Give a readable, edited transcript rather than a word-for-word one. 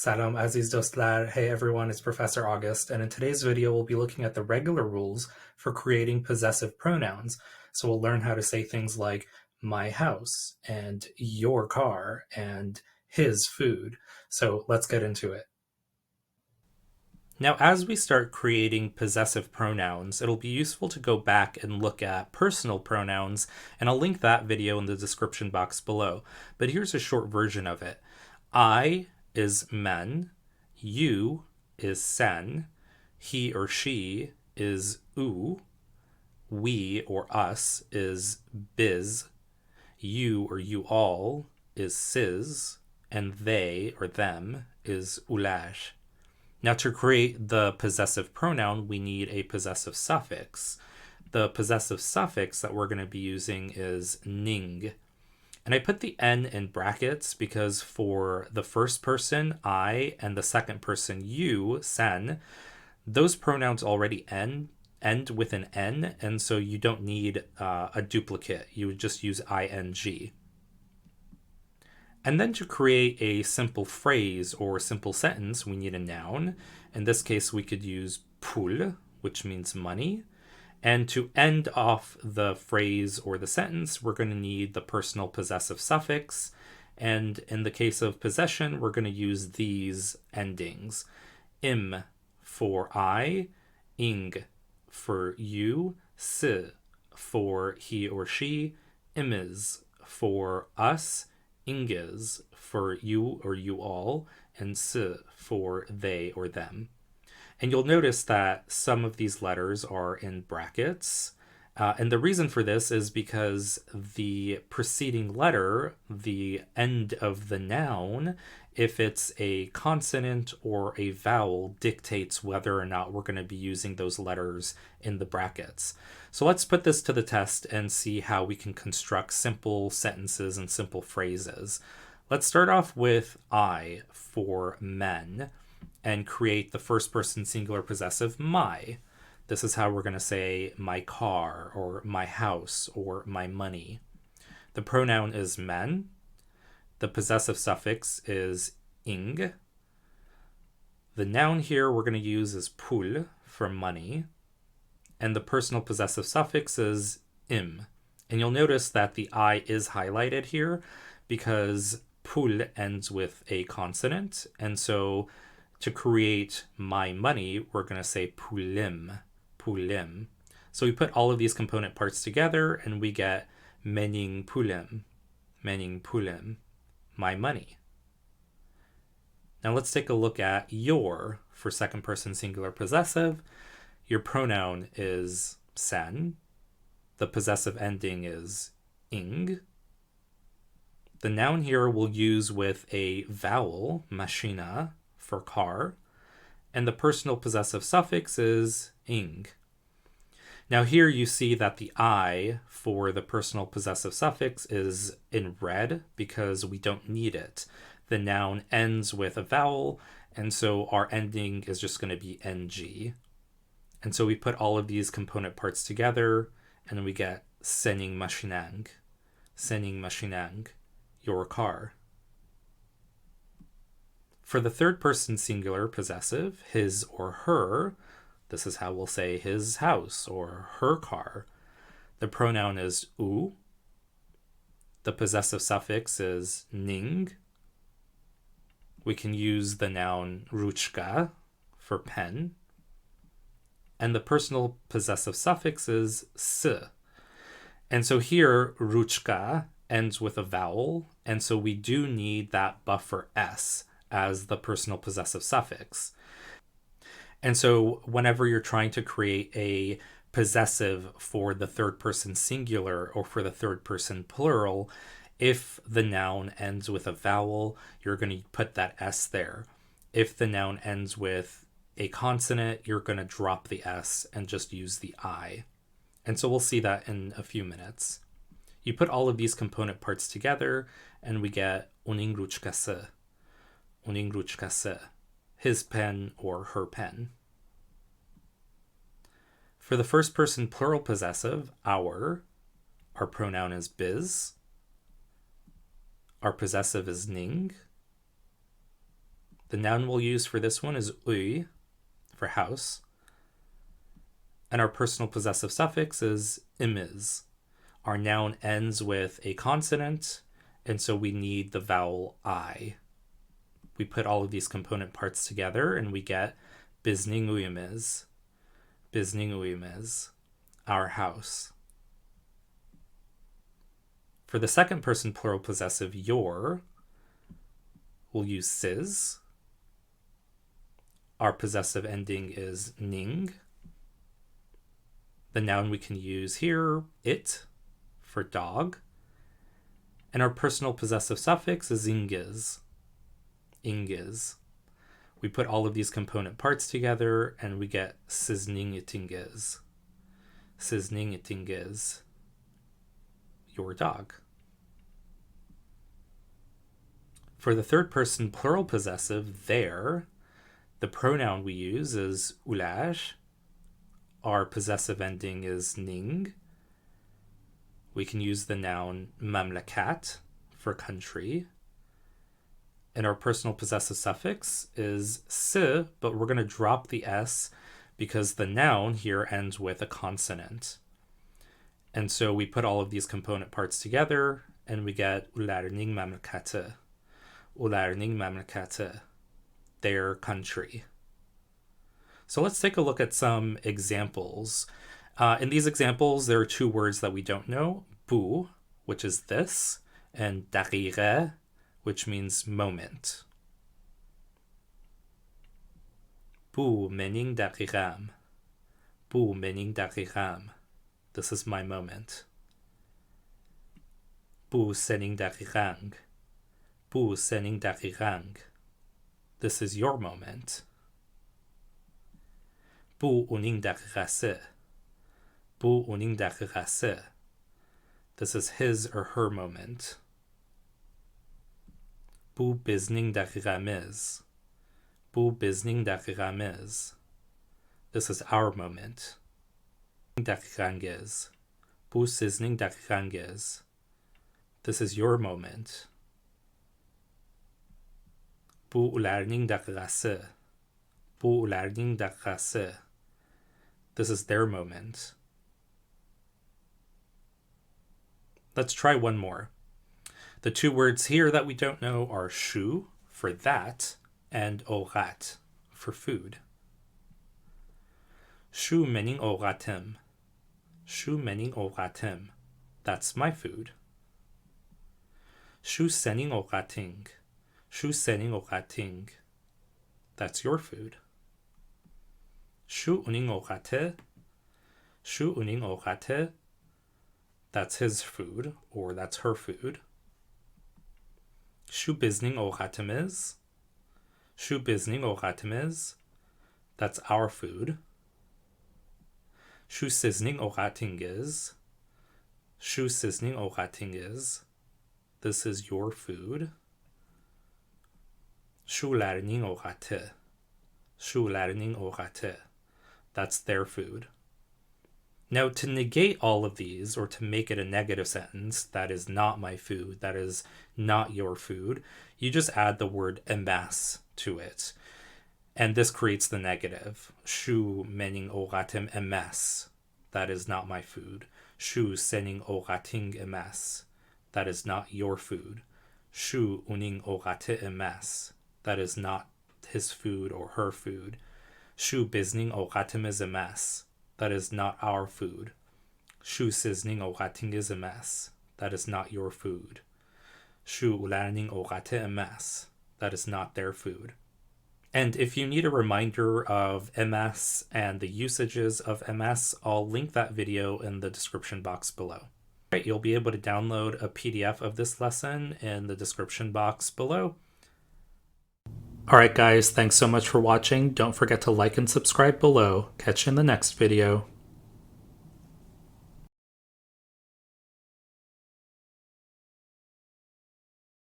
Salam Aziz Dostlar. Hey everyone, it's Professor August, and in today's video we'll be looking at the regular rules for creating possessive pronouns. So we'll learn how to say things like my house and your car and his food. So let's get into it. Now, as we start creating possessive pronouns, it'll be useful to go back and look at personal pronouns, and I'll link that video in the description box below. But here's a short version of it. I is men, you is sen, he or she is u, we or us is biz, you or you all is siz, and they or them is ulaj. Now, to create the possessive pronoun, we need a possessive suffix. The possessive suffix that we're going to be using is ning. And I put the N in brackets because for the first person, I, and the second person, you, sen, those pronouns already end with an N, and so you don't need a duplicate. You would just use ing. And then to create a simple phrase or simple sentence, we need a noun. In this case, we could use pul, which means money. And to end off the phrase or the sentence, we're going to need the personal possessive suffix. And in the case of possession, we're going to use these endings. Im for I, ing for you, si for he or she, imiz for us, inges for you or you all, and si for they or them. And you'll notice that some of these letters are in brackets. And the reason for this is because the preceding letter, the end of the noun, if it's a consonant or a vowel, dictates whether or not we're going to be using those letters in the brackets. So let's put this to the test and see how we can construct simple sentences and simple phrases. Let's start off with I for men and create the first person singular possessive my. This is how we're going to say my car or my house or my money. The pronoun is men. The possessive suffix is ing. The noun here we're going to use is pul for money. And the personal possessive suffix is im. And you'll notice that the I is highlighted here because pul ends with a consonant. And so to create my money, we're going to say pulim, pulim. So we put all of these component parts together and we get mening pulim, my money. Now let's take a look at your for second person singular possessive. Your pronoun is sen. The possessive ending is ing. The noun here we'll use with a vowel, machina, for car, and the personal possessive suffix is ing. Now here you see that the I for the personal possessive suffix is in red because we don't need it. The noun ends with a vowel, and so our ending is just going to be ng. And so we put all of these component parts together, and then we get sening machinang, your car. For the third person singular possessive, his or her, this is how we'll say his house or her car. The pronoun is u. The possessive suffix is ning. We can use the noun ruchka for pen. And the personal possessive suffix is s. And so here, ruchka ends with a vowel, and so we do need that buffer s as the personal possessive suffix. And so whenever you're trying to create a possessive for the third person singular or for the third person plural, if the noun ends with a vowel, you're going to put that s there. If the noun ends with a consonant, you're going to drop the s and just use the I. And so we'll see that in a few minutes. You put all of these component parts together and we get uning ruchkase, his pen or her pen. For the first person plural possessive, our pronoun is biz. Our possessive is ning. The noun we'll use for this one is uy, for house. And our personal possessive suffix is imiz. Our noun ends with a consonant, and so we need the vowel I. We put all of these component parts together and we get bizning uyimiz. Bizning uyimiz, our house. For the second person plural possessive your, we'll use siz. Our possessive ending is ning. The noun we can use here, it, for dog. And our personal possessive suffix is ingiz. Ingiz. We put all of these component parts together and we get sizning itingiz. Sizning itingiz. Your dog. For the third person plural possessive, their, the pronoun we use is ulaj. Our possessive ending is ning. We can use the noun mamlakat for country. And our personal possessive suffix is si, but we're going to drop the s because the noun here ends with a consonant. And so we put all of these component parts together and we get ularning mamlakate. Ularning mamlakate, their country. So let's take a look at some examples. In these examples, there are two words that we don't know. Bu, which is this, and daqiqe, which means moment. Bu mening daqiqam. Bu mening daqiqam. This is my moment. Bu sening daqiqang. Bu sening daqiqang. This is your moment. Bu uning daqiqase. Bu uning daqiqase. This is his or her moment. Bu bizning daqiqamiz. Bu bizning daqiqamiz. This is our moment. Daqiqangiz. Bu sizning daqiqangiz. This is your moment. Bu ularning daqiqase. Bu ularning daqiqase. This is their moment. Let's try one more. The two words here that we don't know are shu, for that, and orat, for food. Shu mening oratim. Shu mening oratim. That's my food. Shu sening orating. Shu sening orating. That's your food. Shu uning orate. Shu uning orate. That's his food, or that's her food. Shu bizning oratimiz. Shu bizning oratimiz. That's our food. Shu sizning oratingiz. Shu sizning oratingiz. This is your food. Shu larning orate. Shu larning orate. That's their food. Now, to negate all of these, or to make it a negative sentence, that is not my food, that is not your food, you just add the word emas to it. And this creates the negative. Shu mening oratim emas. That is not my food. Shu sening orating emas. That is not your food. Shu uning orate emas. That is not his food or her food. Shu bizning oratim is emas. That is not our food. Shu sizning orating is emas. That is not your food. Shu ularning orate emas. That is not their food. And if you need a reminder of Emas and the usages of Emas, I'll link that video in the description box below. Right, you'll be able to download a PDF of this lesson in the description box below. Alright guys, thanks so much for watching. Don't forget to like and subscribe below. Catch you in the next video.